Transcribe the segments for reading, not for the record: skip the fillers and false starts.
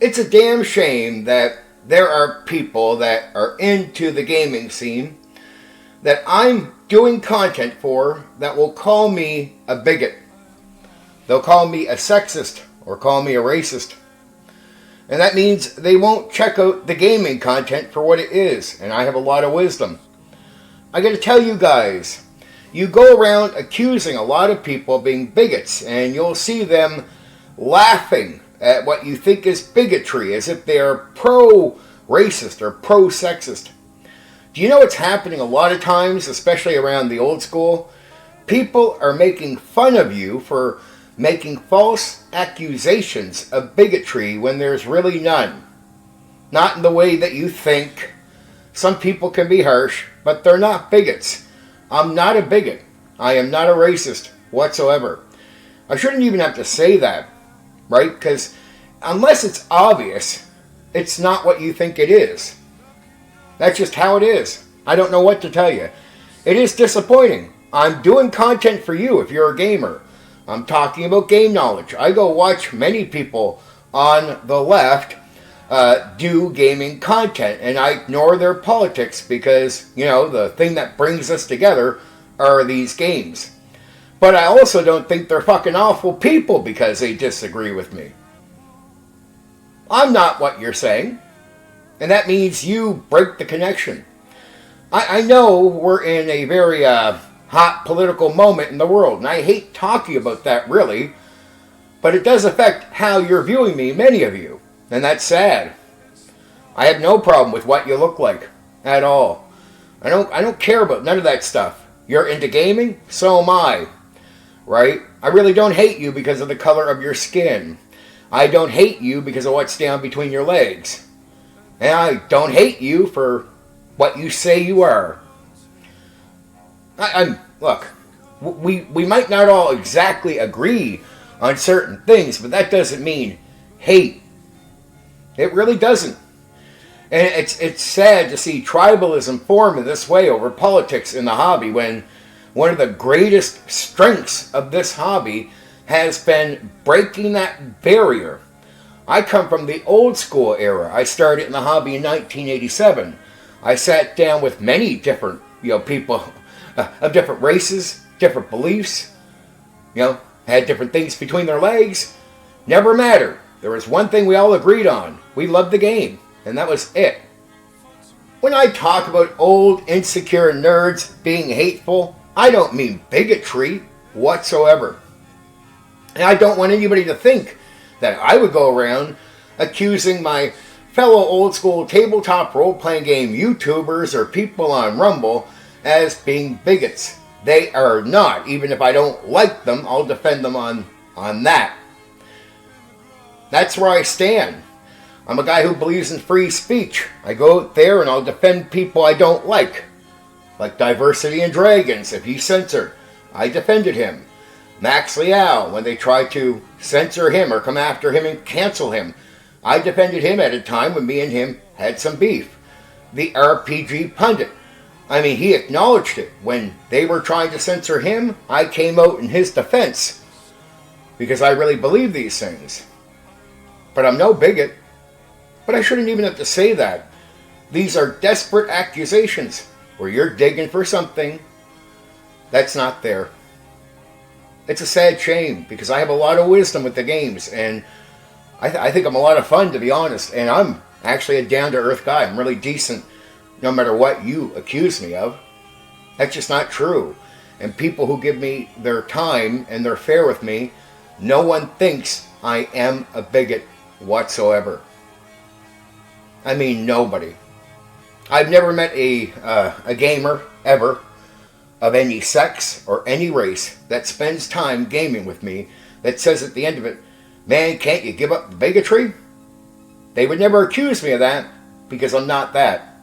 It's a damn shame that there are people that are into the gaming scene that I'm doing content for that will call me a bigot. They'll call me a sexist or call me a racist. And that means they won't check out the gaming content for what it is, and I have a lot of wisdom. I gotta tell you guys, you go around accusing a lot of people of being bigots, and you'll see them laughing at what you think is bigotry, as if they are pro-racist or pro-sexist. Do you know what's happening a lot of times, especially around the old school? People are making fun of you for making false accusations of bigotry when there's really none. Not in the way that you think. Some people can be harsh, but they're not bigots. I'm not a bigot. I am not a racist whatsoever. I shouldn't even have to say that, right? Because unless it's obvious, it's not what you think it is. That's just how it is. I don't know what to tell you. It is disappointing. I'm doing content for you if you're a gamer. I'm talking about game knowledge. I go watch many people on the left do gaming content, and I ignore their politics because, you know, the thing that brings us together are these games. But I also don't think they're fucking awful people because they disagree with me. I'm not what you're saying, and that means you break the connection. I know we're in a very hot political moment in the world, and I hate talking about that really, but it does affect how you're viewing me, many of you, and that's sad. I have no problem with what you look like at all. I don't care about none of that stuff. You're into gaming, so am I, right? I really don't hate you because of the color of your skin. I don't hate you because of what's down between your legs. And I don't hate you for what you say you are. Look, we might not all exactly agree on certain things, but that doesn't mean hate. It really doesn't. And it's sad to see tribalism form in this way over politics in the hobby when one of the greatest strengths of this hobby has been breaking that barrier. I come from the old school era. I started in the hobby in 1987. I sat down with many different, people of different races, different beliefs, had different things between their legs. Never mattered. There was one thing we all agreed on. We loved the game, and that was it. When I talk about old, insecure nerds being hateful, I don't mean bigotry whatsoever. And I don't want anybody to think that I would go around accusing my fellow old school tabletop role-playing game YouTubers or people on Rumble as being bigots. They are not. Even if I don't like them, I'll defend them on that. That's where I stand. I'm a guy who believes in free speech. I go out there and I'll defend people I don't like Diversity and Dragons. If he's censored, I defended him. Max Liao, when they tried to censor him or come after him and cancel him, I defended him at a time when me and him had some beef. The RPG Pundit, he acknowledged it. When they were trying to censor him, I came out in his defense because I really believe these things. But I'm no bigot. But I shouldn't even have to say that. These are desperate accusations where you're digging for something that's not there. It's a sad shame because I have a lot of wisdom with the games, and I think I'm a lot of fun, to be honest. And I'm actually a down-to-earth guy. I'm really decent no matter what you accuse me of. That's just not true. And people who give me their time and they're fair with me, no one thinks I am a bigot whatsoever. Nobody. I've never met a gamer, ever, of any sex or any race that spends time gaming with me that says at the end of it, man, can't you give up the bigotry? They would never accuse me of that because I'm not that.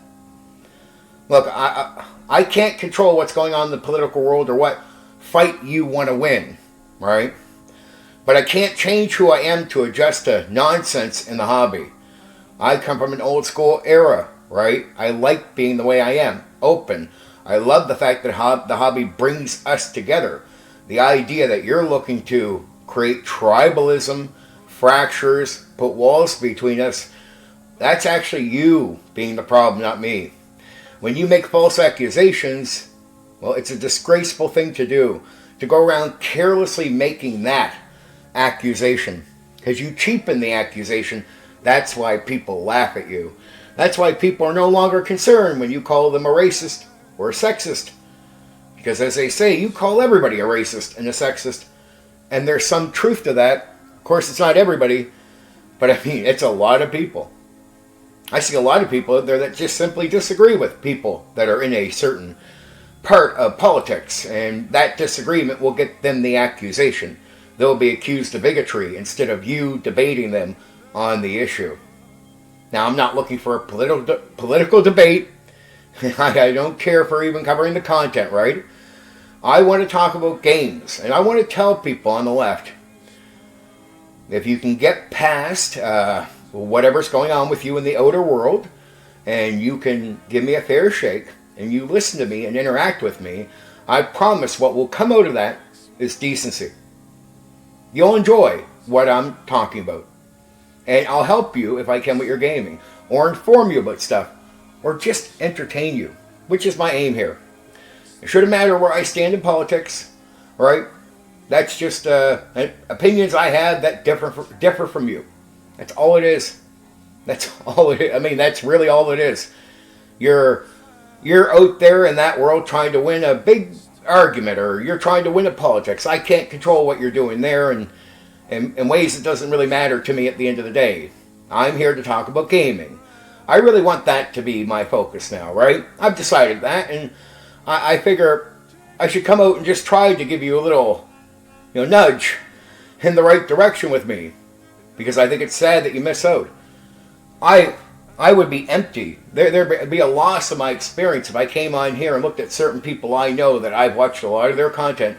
Look, I can't control what's going on in the political world or what fight you want to win, right? But I can't change who I am to adjust to nonsense in the hobby. I come from an old school era, right? I like being the way I am, open. I love the fact that the hobby brings us together. The idea that you're looking to create tribalism, fractures, put walls between us, that's actually you being the problem, not me. When you make false accusations, well, it's a disgraceful thing to do. To go around carelessly making that accusation. Because you cheapen the accusation. That's why people laugh at you. That's why people are no longer concerned when you call them a racist or a sexist. Because as they say, you call everybody a racist and a sexist. And there's some truth to that. Of course, it's not everybody. But I mean, it's a lot of people. I see a lot of people out there that just simply disagree with people that are in a certain part of politics. And that disagreement will get them the accusation. They'll be accused of bigotry instead of you debating them on the issue. Now, I'm not looking for a political debate. I don't care for even covering the content, right? I want to talk about games. And I want to tell people on the left, if you can get past whatever's going on with you in the outer world, and you can give me a fair shake, and you listen to me and interact with me, I promise what will come out of that is decency. You'll enjoy what I'm talking about. And I'll help you if I can with your gaming, or inform you about stuff, or just entertain you, which is my aim here. It shouldn't matter where I stand in politics, right? That's just opinions I have that differ from you. That's all it is. That's all it is. I mean, that's really all it is. You're out there in that world trying to win a big argument, or you're trying to win a politics. I can't control what you're doing there, and in ways it doesn't really matter to me at the end of the day. I'm here to talk about gaming. I really want that to be my focus now, right? I've decided that, and I figure I should come out and just try to give you a little, nudge in the right direction with me, because I think it's sad that you miss out. I would be empty. There'd be a loss of my experience if I came on here and looked at certain people I know that I've watched a lot of their content.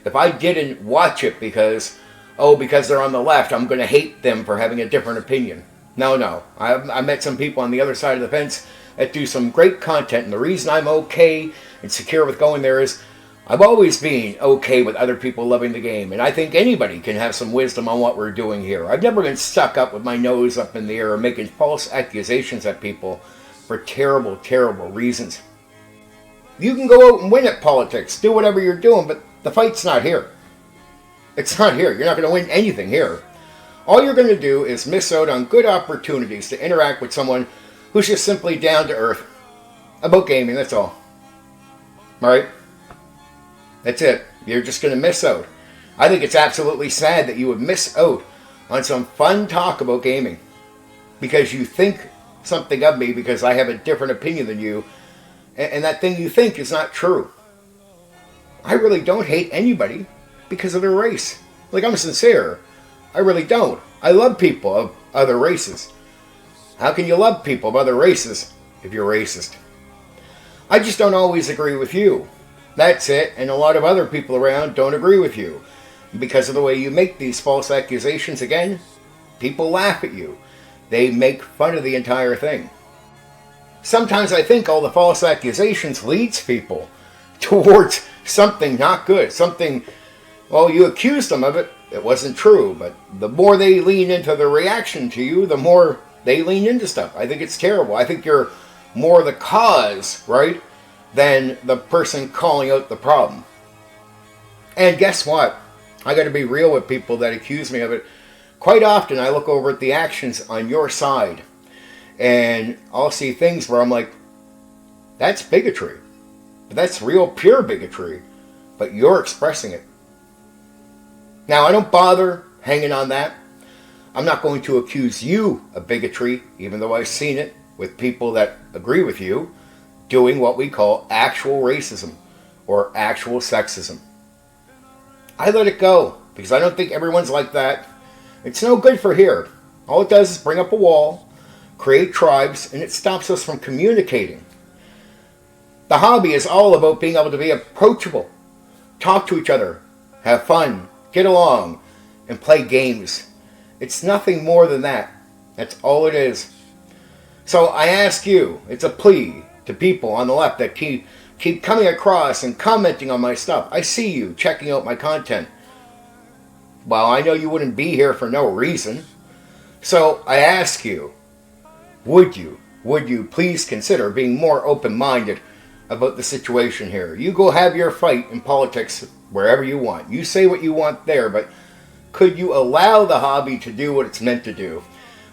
If I didn't watch it because they're on the left, I'm going to hate them for having a different opinion. No. I met some people on the other side of the fence that do some great content, and the reason I'm okay and secure with going there is I've always been okay with other people loving the game, and I think anybody can have some wisdom on what we're doing here. I've never been stuck up with my nose up in the air or making false accusations at people for terrible, terrible reasons. You can go out and win at politics, do whatever you're doing, but the fight's not here. It's not here. You're not going to win anything here. All you're going to do is miss out on good opportunities to interact with someone who's just simply down to earth about gaming, that's all. Alright? That's it. You're just going to miss out. I think it's absolutely sad that you would miss out on some fun talk about gaming because you think something of me because I have a different opinion than you, and that thing you think is not true. I really don't hate anybody because of their race. Like, I'm sincere. I really don't. I love people of other races. How can you love people of other races if you're racist? I just don't always agree with you. That's it, and a lot of other people around don't agree with you. Because of the way you make these false accusations, again, people laugh at you. They make fun of the entire thing. Sometimes I think all the false accusations leads people towards something not good. Something, well, you accused them of it. It wasn't true, but the more they lean into the reaction to you, the more they lean into stuff. I think it's terrible. I think you're more the cause, right, than the person calling out the problem. And guess what? I got to be real with people that accuse me of it. Quite often I look over at the actions on your side, and I'll see things where I'm like, that's bigotry. That's real pure bigotry, but you're expressing it. Now, I don't bother hanging on that. I'm not going to accuse you of bigotry, even though I've seen it with people that agree with you doing what we call actual racism or actual sexism. I let it go because I don't think everyone's like that. It's no good for here. All it does is bring up a wall, create tribes, and it stops us from communicating. The hobby is all about being able to be approachable, talk to each other, have fun, get along, and play games. It's nothing more than that. That's all it is. So I ask you, it's a plea to people on the left that keep coming across and commenting on my stuff. I see you checking out my content. Well, I know you wouldn't be here for no reason. So I ask you, would you please consider being more open-minded about the situation here? You go have your fight in politics wherever you want. You say what you want there, but could you allow the hobby to do what it's meant to do,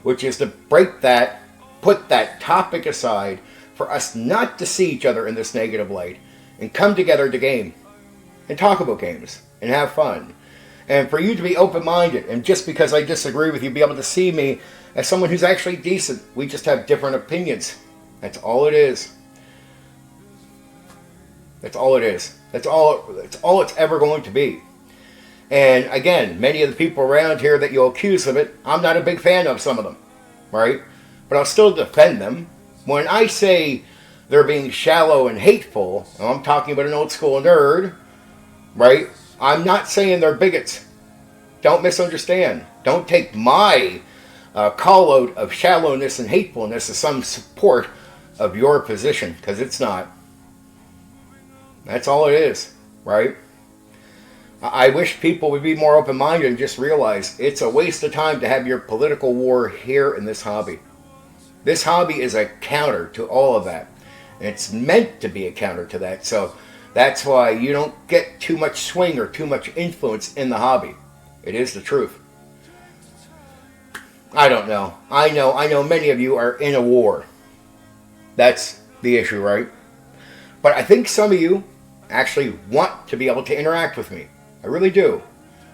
which is to break that, put that topic aside for us not to see each other in this negative light and come together to game and talk about games and have fun. And for you to be open-minded, and just because I disagree with you, be able to see me as someone who's actually decent. We just have different opinions. That's all it is. That's all it is. That's all it's ever going to be. And again, many of the people around here that you'll accuse of it, I'm not a big fan of some of them, right? But I'll still defend them. When I say they're being shallow and hateful, and I'm talking about an old school nerd, right? I'm not saying they're bigots. Don't misunderstand. Don't take my call out of shallowness and hatefulness as some support of your position, because it's not. That's all it is, right? I wish people would be more open-minded and just realize it's a waste of time to have your political war here in this hobby. This hobby is a counter to all of that. And it's meant to be a counter to that. So that's why you don't get too much swing or too much influence in the hobby. It is the truth. I don't know. I know many of you are in a war. That's the issue, right? But I think some of you actually want to be able to interact with me. I really do.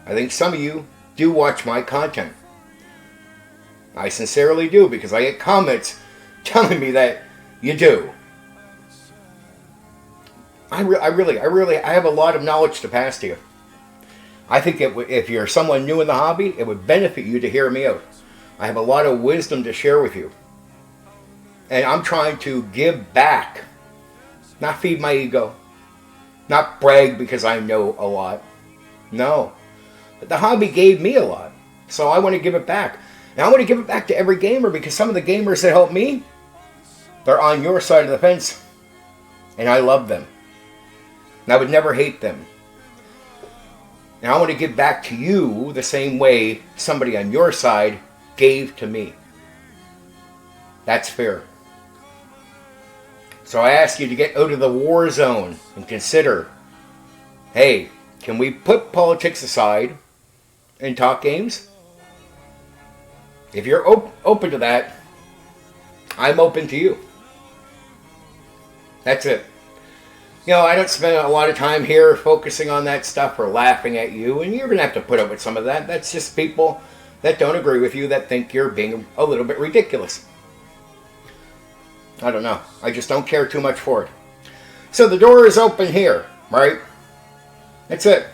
I think some of you do watch my content. I sincerely do, because I get comments telling me that you do. I have a lot of knowledge to pass to you. I think if you're someone new in the hobby, it would benefit you to hear me out. I have a lot of wisdom to share with you. And I'm trying to give back. Not feed my ego. Not brag because I know a lot. No. The hobby gave me a lot. So I want to give it back. And I want to give it back to every gamer, because some of the gamers that help me, they're on your side of the fence. And I love them. And I would never hate them. And I want to give back to you the same way somebody on your side gave to me. That's fair. So I ask you to get out of the war zone and consider, hey, can we put politics aside and talk games? If you're open to that, I'm open to you. That's it. You know, I don't spend a lot of time here focusing on that stuff or laughing at you, and you're going to have to put up with some of that. That's just people that don't agree with you, that think you're being a little bit ridiculous. I don't know. I just don't care too much for it. So the door is open here, right? That's it.